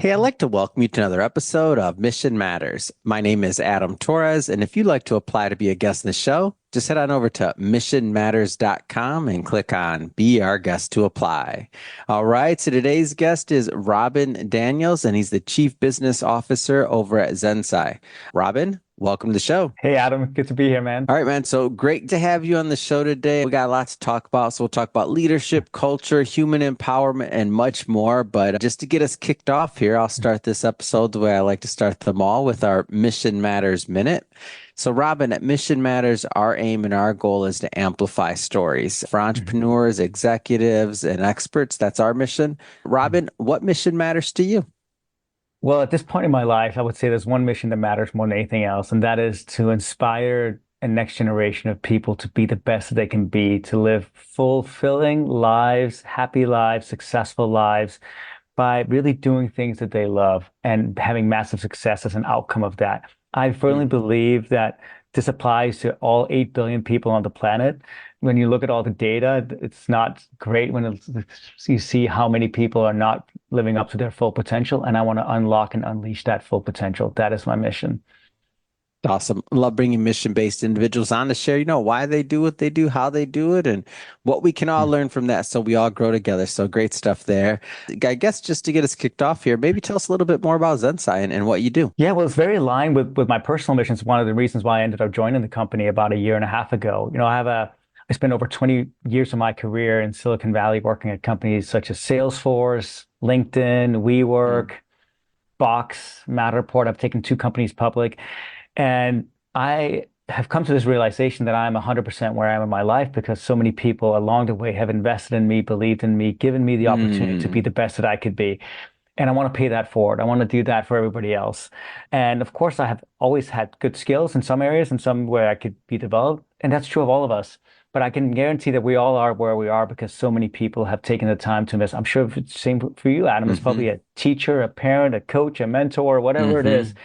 Hey, I'd like to welcome you to another episode of Mission Matters. My name is Adam Torres, and if you'd like to apply to be a guest in the show, just head on over to missionmatters.com and click on Be Our Guest to apply. All right, so today's guest is Robin Daniels, and he's the Chief Business Officer over at Zensai. Robin, welcome to the show. Hey Adam, good to be here, man. All right, man. So great to have you on the show today. We got a lot to talk about. So we'll talk about leadership, culture, human empowerment, and much more. But just to get us kicked off here, I'll start this episode the way I like to start them all with our Mission Matters Minute. So, Robin, at Mission Matters, our aim and our goal is to amplify stories for entrepreneurs, executives, and experts. That's our mission. Robin, what mission matters to you? Well, at this point in my life, I would say there's one mission that matters more than anything else, and that is to inspire a next generation of people to be the best that they can be, to live fulfilling lives, happy lives, successful lives by really doing things that they love and having massive success as an outcome of that. I firmly believe that this applies to all 8 billion people on the planet. When you look at all the data, it's not great when you see how many people are not living up to their full potential. And I want to unlock and unleash that full potential. That is my mission. Awesome. Love bringing mission-based individuals on to share, why they do what they do, how they do it, and what we can all learn from that so we all grow together. So great stuff there. I guess just to get us kicked off here, maybe tell us a little bit more about Zensai and what you do. Yeah, well, it's very aligned with my personal mission. It's one of the reasons why I ended up joining the company about a year and a half ago. I spent over 20 years of my career in Silicon Valley working at companies such as Salesforce, LinkedIn, WeWork, Box, Matterport. I've taken 2 companies public. And I have come to this realization that I'm 100% where I am in my life because so many people along the way have invested in me, believed in me, given me the opportunity to be the best that I could be. And I want to pay that forward. I want to do that for everybody else. And of course, I have always had good skills in some areas and some where I could be developed. And that's true of all of us. But I can guarantee that we all are where we are because so many people have taken the time to invest. I'm sure it's the same for you, Adam. It's probably a teacher, a parent, a coach, a mentor, whatever it is.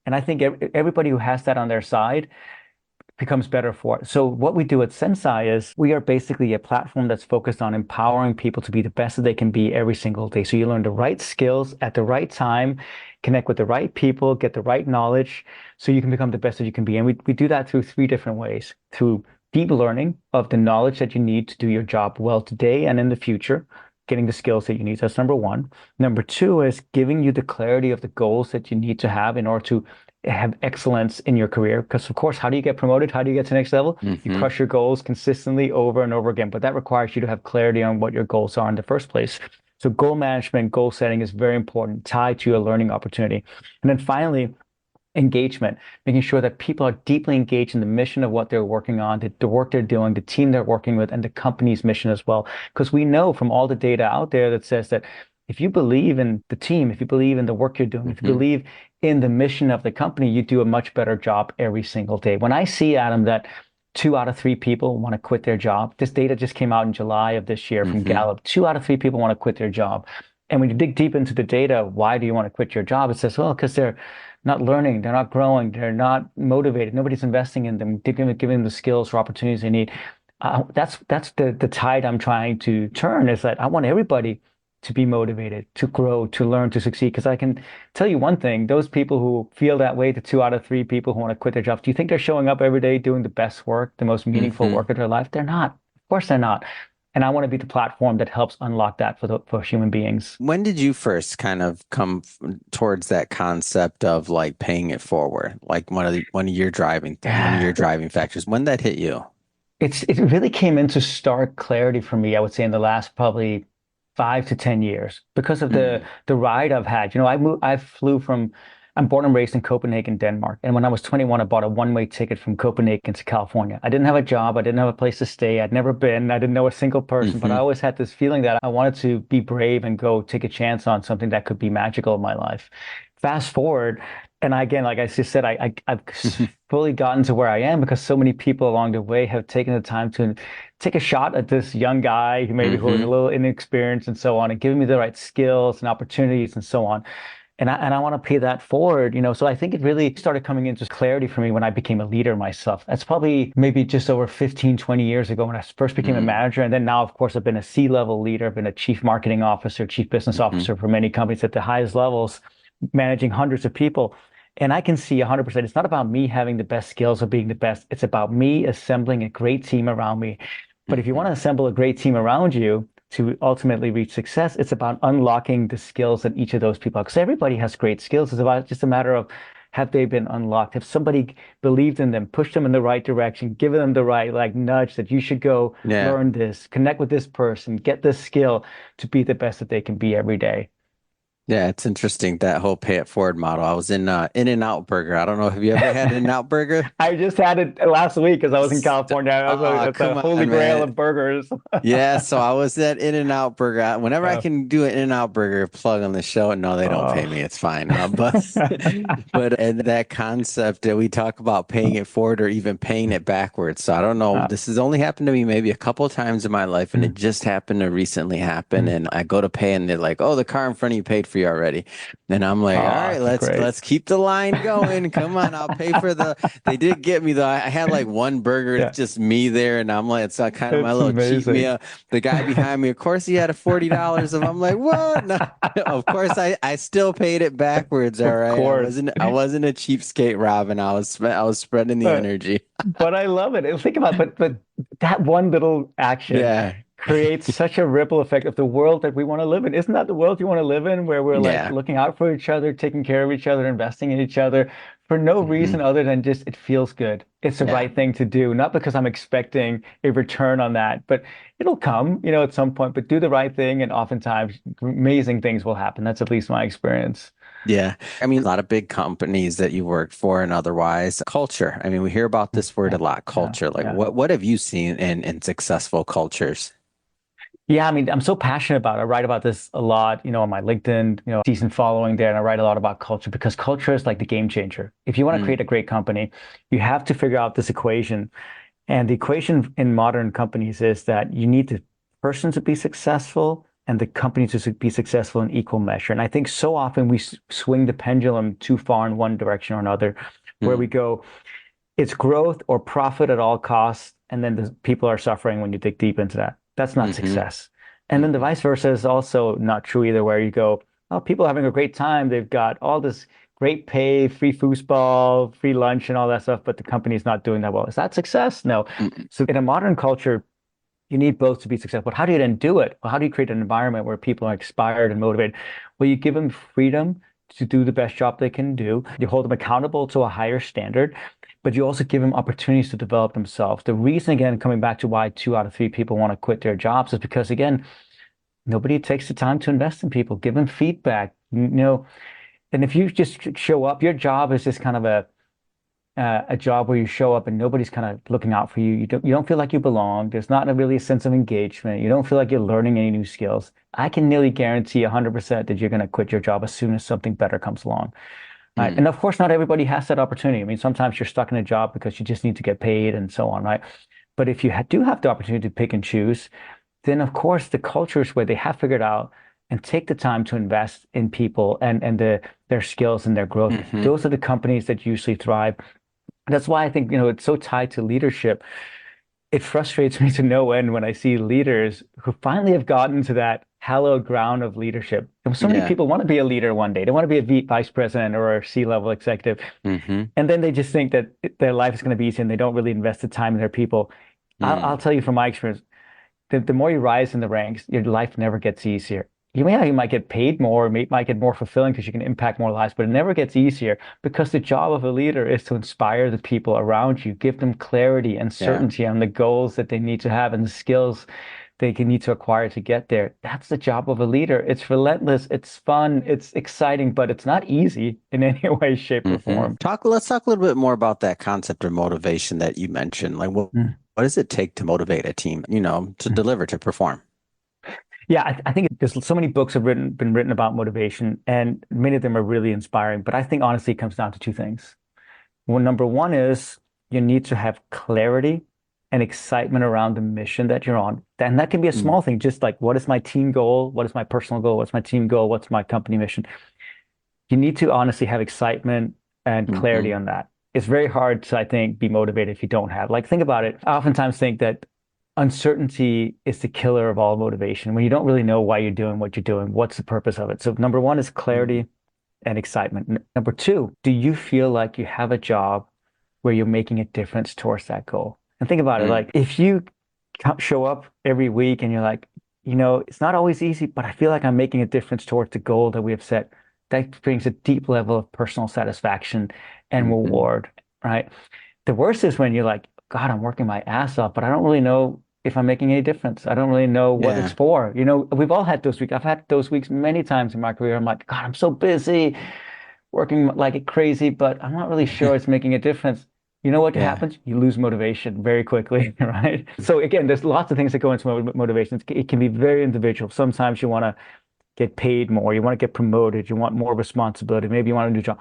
And I think everybody who has that on their side becomes better for it. So what we do at Zensai is we are basically a platform that's focused on empowering people to be the best that they can be every single day. So you learn the right skills at the right time, connect with the right people, get the right knowledge, so you can become the best that you can be. And we do that through 3 different ways: through deep learning of the knowledge that you need to do your job well today and in the future, getting the skills that you need. That's number 1. Number 2 is giving you the clarity of the goals that you need to have in order to have excellence in your career. Because of course, how do you get promoted? How do you get to the next level? You crush your goals consistently over and over again. But that requires you to have clarity on what your goals are in the first place. So goal management, goal setting is very important, tied to your learning opportunity. And then finally, engagement, making sure that people are deeply engaged in the mission of what they're working on, the work they're doing, the team they're working with, and the company's mission as well. Because we know from all the data out there that says that if you believe in the team, if you believe in the work you're doing, if you believe in the mission of the company, you do a much better job every single day. When I see, Adam, that 2 out of 3 people want to quit their job, this data just came out in July of this year from Gallup, 2 out of 3 people want to quit their job. And when you dig deep into the data, why do you want to quit your job? It says, well, because they're not learning, they're not growing, they're not motivated, nobody's investing in them, giving them the skills or opportunities they need. That's the tide I'm trying to turn, is that I want everybody to be motivated, to grow, to learn, to succeed. Because I can tell you one thing, those people who feel that way, the 2 out of 3 people who want to quit their jobs, do you think they're showing up every day doing the best work, the most meaningful work of their life? They're not. Of course they're not. And I want to be the platform that helps unlock that for human beings. When did you first kind of come towards that concept of like paying it forward? Like one of your driving factors. When did that hit you? It really came into stark clarity for me, I would say, in the last probably 5 to 10 years because of the ride I've had. I'm born and raised in Copenhagen, Denmark. And when I was 21, I bought a one-way ticket from Copenhagen to California. I didn't have a job. I didn't have a place to stay. I'd never been. I didn't know a single person, but I always had this feeling that I wanted to be brave and go take a chance on something that could be magical in my life. Fast forward, and again, like I just said, I've fully gotten to where I am because so many people along the way have taken the time to take a shot at this young guy who was a little inexperienced and so on, and giving me the right skills and opportunities and so on. And I want to pay that forward, So I think it really started coming into clarity for me when I became a leader myself. That's probably maybe just over 15, 20 years ago when I first became a Mm, manager. And then now, of course, I've been a C-level leader, I've been a chief marketing officer, chief business hmm. officer for many companies at the highest levels, managing hundreds of people. And I can see 100%. It's not about me having the best skills or being the best. It's about me assembling a great team around me. But if you want Hmm. to assemble a great team around you to ultimately reach success, it's about unlocking the skills that each of those people have. Because everybody has great skills. It's about just a matter of have they been unlocked? Have somebody believed in them, pushed them in the right direction, given them the right like nudge that you should go Yeah. learn this, connect with this person, get this skill to be the best that they can be every day. Yeah, it's interesting that whole pay it forward model. I was in In-N-Out Burger. I don't know. Have you ever had In-N-Out Burger? I just had it last week because I was in St- California. Oh, That's a come holy on, grail man. of burgers. Yeah, so I was at In-N-Out Burger. Whenever I Uh, can do an In-N-Out Burger plug on the show, no, they don't pay oh. me. It's fine. But and that concept that we talk about paying it forward or even paying it backwards. So I don't know. Uh, This has only happened to me maybe a couple of times in my life, and mm, it just happened to recently happen. mm. And I go to pay, and they're like, "Oh, the car in front of you paid for you already." And I'm like, "All right, Oh, great. let's keep the line going. Come on, I'll pay for the." They did get me though. I had like one burger. It's Yeah, just me there, and I'm like, it's kind of my it's little cheat amazing. meal. The guy behind me, of course, he had a $40 of. I'm like, what? No. Of course, I still paid it backwards. All Of right, course. I wasn't a cheapskate, Robin. I was spreading the But energy. but I love it. And think about but that one little action Yeah, creates such a ripple effect of the world that we want to live in. Isn't that the world you want to live in, where we're like yeah. looking out for each other, taking care of each other, investing in each other for no reason Hmm. other than just it feels good. It's the Yeah. right thing to do, not because I'm expecting a return on that, but it'll come, at some point. But do the right thing, and oftentimes amazing things will happen. That's at least my experience. Yeah. I mean, a lot of big companies that you worked for and otherwise, culture. I mean, we hear about this word a Yeah, lot, yeah, culture. Like yeah. what have you seen in successful cultures? Yeah, I mean, I'm so passionate about it. I write about this a lot, on my LinkedIn, decent following there, and I write a lot about culture because culture is like the game changer. If you want to Mm, create a great company, you have to figure out this equation. And the equation in modern companies is that you need the person to be successful and the company to be successful in equal measure. And I think so often we swing the pendulum too far in one direction or another, where we mm, go, it's growth or profit at all costs. And then the people are suffering when you dig deep into that. That's not hmm, success. And then the hmm. vice versa is also not true either, where you go, oh, people are having a great time. They've got all this great pay, free foosball, free lunch, and all that stuff, but the company's not doing that well. Is that success? No. Mm, So in a modern culture, you need both to be successful. But how do you then do it? Well, how do you create an environment where people are inspired and motivated? Well, you give them freedom to do the best job they can do. You hold them accountable to a higher standard, but you also give them opportunities to develop themselves. The reason, again, coming back to why 2 out of 3 people want to quit their jobs is because, again, nobody takes the time to invest in people, give them feedback, and if you just show up, your job is just kind of a job where you show up and nobody's kind of looking out for you. You don't feel like you belong. There's not really a sense of engagement. You don't feel like you're learning any new skills. I can nearly guarantee 100% that you're going to quit your job as soon as something better comes along. Right? mm, And of course, not everybody has that opportunity. I mean, sometimes you're stuck in a job because you just need to get paid and so on, right? But if you do have the opportunity to pick and choose, then of course the cultures where they have figured out and take the time to invest in people and their skills and their growth, hmm. those are the companies that usually thrive. That's why I think, it's so tied to leadership. It frustrates me to no end when I see leaders who finally have gotten to that hallowed ground of leadership. And so many Yeah. people want to be a leader one day. They want to be a vice president or a C-level executive. Hmm. And then they just think that their life is going to be easy and they don't really invest the time in their people. I'll Mm, tell you from my experience, the more you rise in the ranks, your life never gets easier. You might get paid more, might get more fulfilling because you can impact more lives, but it never gets easier because the job of a leader is to inspire the people around you, give them clarity and yeah. certainty on the goals that they need to have and the skills they can need to acquire to get there. That's the job of a leader. It's relentless, it's fun, it's exciting, but it's not easy in any way, shape, or Hmm. form. Let's talk a little bit more about that concept of motivation that you mentioned. Like what does it take to motivate a team, to Mm. deliver, to perform? Yeah, I think there's so many books have been written about motivation, and many of them are really inspiring. But I think honestly, it comes down to two things. Well, number one is you need to have clarity and excitement around the mission that you're on. And that can be a Mm, small thing, just like what is my team goal? What is my personal goal? What's my team goal? What's my company mission? you need to honestly have excitement and clarity Hmm. on that. It's very hard to, I think, be motivated if you don't have. Like, think about it. I oftentimes think that uncertainty is the killer of all motivation. When you don't really know why you're doing what you're doing, what's the purpose of it? So, number one is clarity and excitement. Number two, do you feel like you have a job where you're making a difference towards that goal? And think about it, Hmm. like if you show up every week and you're like, it's not always easy, but I feel like I'm making a difference towards the goal that we have set. That brings a deep level of personal satisfaction and Hmm. reward, right? The worst is when you're like, God, I'm working my ass off, but I don't really know if I'm making any difference. I don't really know what it's Yeah. for. We've all had those weeks. I've had those weeks many times in my career. I'm like, God, I'm so busy working like crazy, but I'm not really sure it's making a difference. You know what Yeah. happens? You lose motivation very quickly, right? So again, there's lots of things that go into motivation. It can be very individual. Sometimes you want to get paid more, you want to get promoted, you want more responsibility, maybe you want a new job.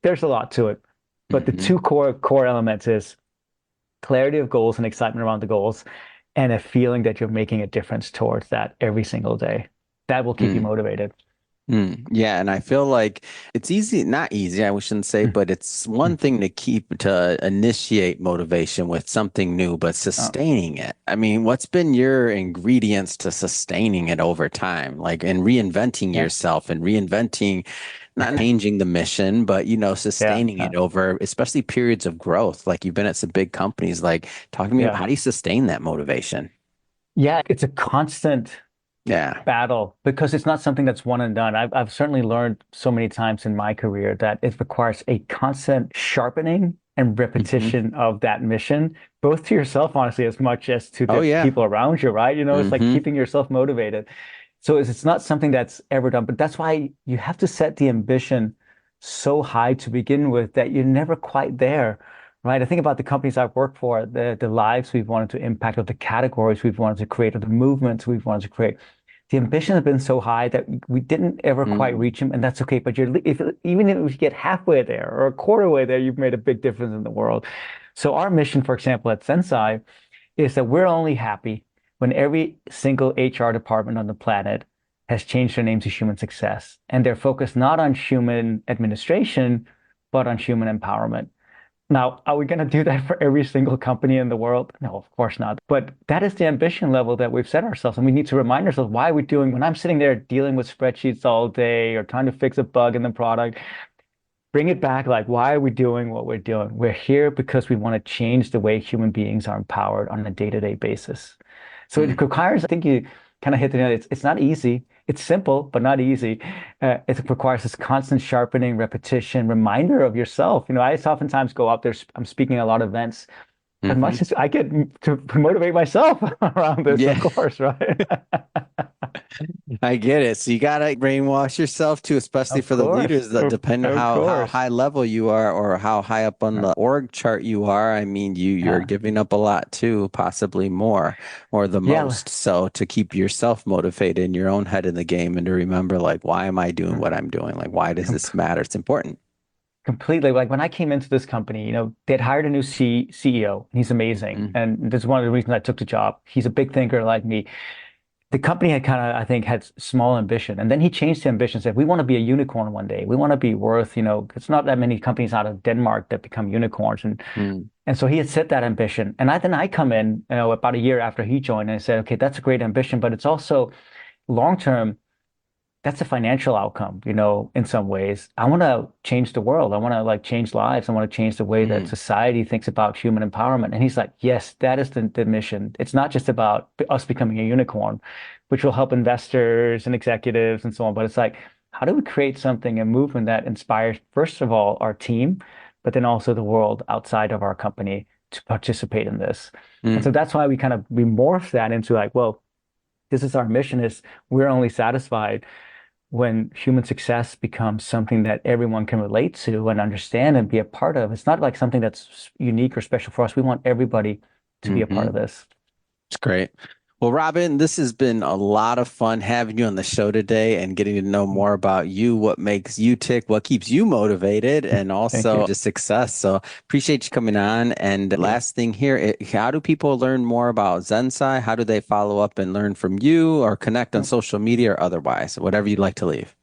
There's a lot to it. But the Hmm. two core elements is clarity of goals and excitement around the goals, and a feeling that you're making a difference towards that every single day. That will keep you motivated. Yeah, and I feel like it's easy, not easy, I shouldn't say, Mm. but it's one Mm. thing to initiate motivation with something new, but Oh, sustaining it. I mean, what's been your ingredients to sustaining it over time? Like, and reinventing yeah. yourself and reinventing, not changing the mission, but Yeah. sustaining it over, especially periods of growth. Like you've been at some big companies. Like, talk to me about Yeah. how do you sustain that motivation? Yeah. It's a constant Yeah. battle because it's not something that's one and done. I've certainly learned so many times in my career that it requires a constant sharpening and Hmm. repetition of that mission, both to yourself, honestly, as much as to Oh the yeah. people around you, right? It's like Hmm. keeping yourself motivated. So it's not something that's ever done, but that's why you have to set the ambition so high to begin with that you're never quite there. Right. I think about the companies I've worked for, the lives we've wanted to impact, or the categories we've wanted to create, or the movements we've wanted to create. The ambition has been so high that we didn't ever quite Mm. reach them, and that's okay. But even if you get halfway there or a quarter way there, you've made a big difference in the world. So our mission, for example, at Sensei, is that we're only happy when every single HR department on the planet has changed their name to human success, and they're focused not on human administration, but on human empowerment. Now, are we going to do that for every single company in the world? No, of course not. But that is the ambition level that we've set ourselves. And we need to remind ourselves why we're doing, when I'm sitting there dealing with spreadsheets all day or trying to fix a bug in the product, bring it back. Like, why are we doing what we're doing? We're here because we want to change the way human beings are empowered on a day-to-day basis. So it Mm. requires, I think you kind of hit the nail. It's not easy. It's simple, but not easy. It requires this constant sharpening, repetition, reminder of yourself. I oftentimes go out there, I'm speaking at a lot of events. As Hmm. much as I get to motivate myself around this, of Yeah, course, right? I get it. So you gotta brainwash yourself too, especially Of for the course, leaders that depend on of how course. high level you are or how high up on the org chart you are. I mean, you're Yeah. giving up a lot too, possibly more or the Yeah. most. So to keep yourself motivated in your own head in the game and to remember like, why am I doing what I'm doing? Like, why does this matter? It's important. Completely. Like when I came into this company, they'd hired a new CEO. He's amazing. Mm. And that's one of the reasons I took the job. He's a big thinker like me. The company had kind of, I think, had small ambition. And then he changed the ambition, said, we want to be a unicorn one day. We want to be worth, it's not that many companies out of Denmark that become unicorns. Mm. And so he had set that ambition. And then I come in, about a year after he joined and I said, okay, that's a great ambition, but it's also long term, that's a financial outcome, in some ways. I want to change the world. I want to like change lives. I want to change the way that Mm. society thinks about human empowerment. And he's like, yes, that is the mission. It's not just about us becoming a unicorn, which will help investors and executives and so on, but it's like, how do we create something, a movement that inspires, first of all, our team, but then also the world outside of our company to participate in this? And so Mm. that's why we morph that into like, well, this is our mission is we're only satisfied when human success becomes something that everyone can relate to and understand and be a part of. It's not like something that's unique or special for us. We want everybody to be a part of Hmm. this. It's great. Well, Robin, this has been a lot of fun having you on the show today and getting to know more about you, what makes you tick, what keeps you motivated, and Thank also you. just success. So appreciate you coming on. And Yeah. last thing here, how do people learn more about Zensai? How do they follow up and learn from you or connect on social media or otherwise? Whatever you'd like to leave.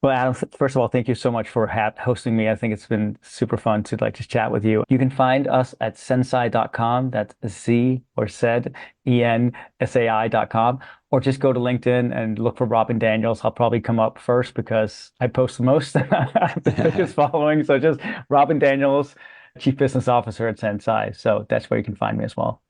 Well, Adam, first of all, thank you so much for hosting me. I think it's been super fun to like just chat with you. You can find us at sensai.com. That's Z or said, ENSAI.com, or just go to LinkedIn and look for Robin Daniels. I'll probably come up first because I post the most. I have the biggest following. So just Robin Daniels, Chief Business Officer at Sensai. So that's where you can find me as well.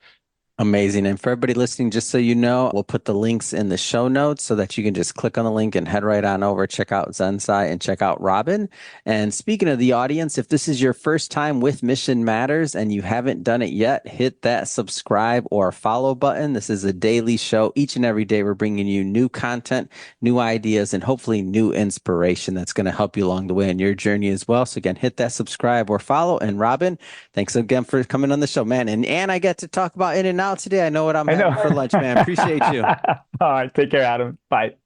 Amazing. And for everybody listening, just so you know, we'll put the links in the show notes so that you can just click on the link and head right on over, check out Zensai and check out Robin. And speaking of the audience, if this is your first time with Mission Matters and you haven't done it yet, hit that subscribe or follow button. This is a daily show. Each and every day, we're bringing you new content, new ideas, and hopefully new inspiration that's going to help you along the way in your journey as well. So again, hit that subscribe or follow. And Robin, thanks again for coming on the show, man. And I get to talk about In-N-Out today. I know what I'm having for lunch, man. Appreciate you. All right. Take care, Adam. Bye.